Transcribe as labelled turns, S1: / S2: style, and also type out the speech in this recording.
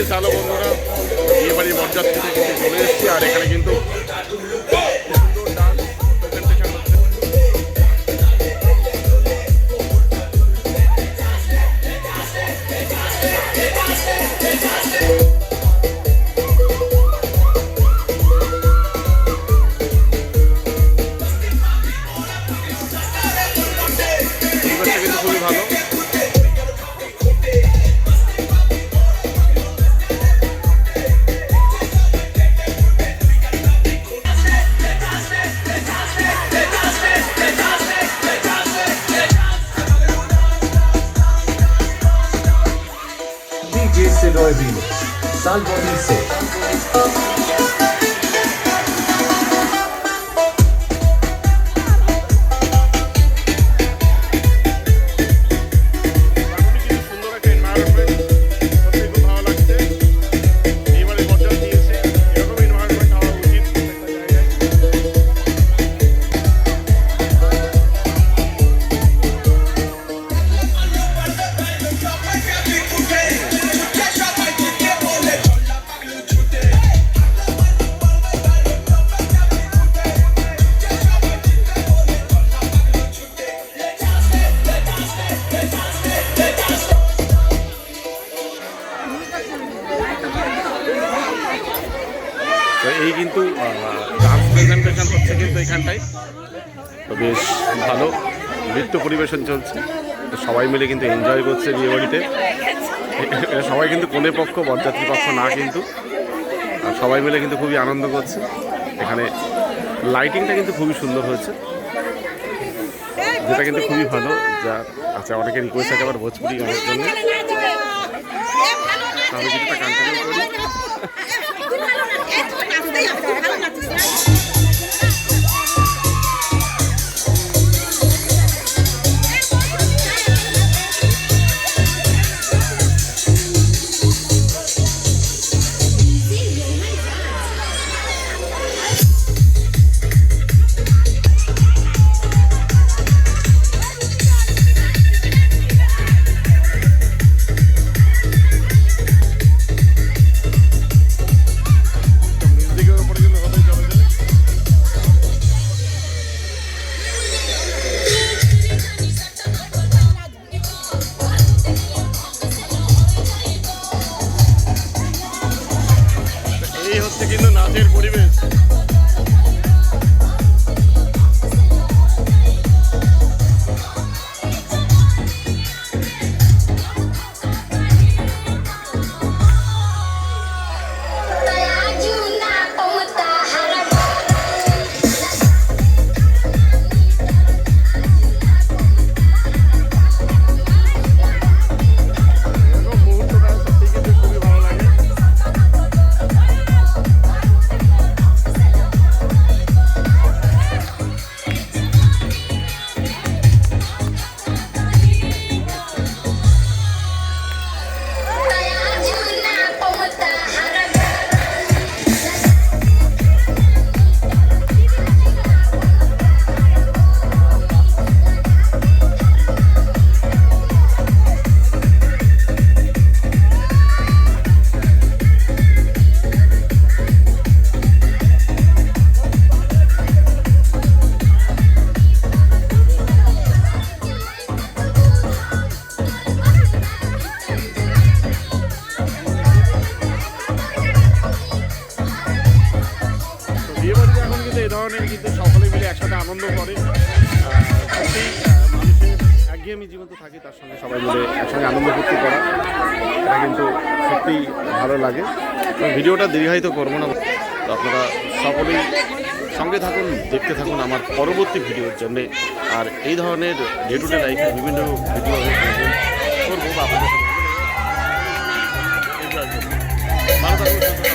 S1: Hello বন্ধুরা, বিয়ে বাড়ির বরযাত্রী থেকে চলে এসেছি আর এখানে কিন্তু খুবই ভালো।
S2: Roy Remix, Salvo dice. তো এই কিন্তু ডান্স প্রেজেন্টেশন হচ্ছে কিন্তু এখানটায়, তো বেশ ভালো নৃত্য পরিবেশন চলছে। তো সবাই মিলে কিন্তু এনজয় করছে বিয়ে বাড়িতে। সবাই কিন্তু কোনে পক্ষ, বরযাত্রী পক্ষ না, কিন্তু সবাই মিলে কিন্তু খুবই আনন্দ করছে। এখানে লাইটিংটা কিন্তু খুবই সুন্দর হয়েছে, যেটা কিন্তু খুবই ভালো। যা আচ্ছা, অনেকে রিকোয়েস্ট আছে আবার ভোজপুরি গানের জন্য, তাহলে কিছুটা কন্টিনিউ করি। এই হচ্ছে কিন্তু নাচের পরিবেশ। এই ধরনের কিন্তু সকলে মিলে একসাথে আনন্দ করে। সত্যি মানুষের একঘেয়েমি জীবন তো থাকে, তার সঙ্গে সবাই মিলে একসঙ্গে আনন্দ ফুর্তি করা, এটা কিন্তু সত্যিই ভালো লাগে। ভিডিওটা দীর্ঘায়িত করবো না, তো আপনারা সকলেই সঙ্গে থাকুন, দেখতে থাকুন আমার পরবর্তী ভিডিওর জন্যে। আর এই ধরনের ডে টু ডে লাইফের বিভিন্ন ভিডিও করবো বা আপনাদের ভালো থাকুন।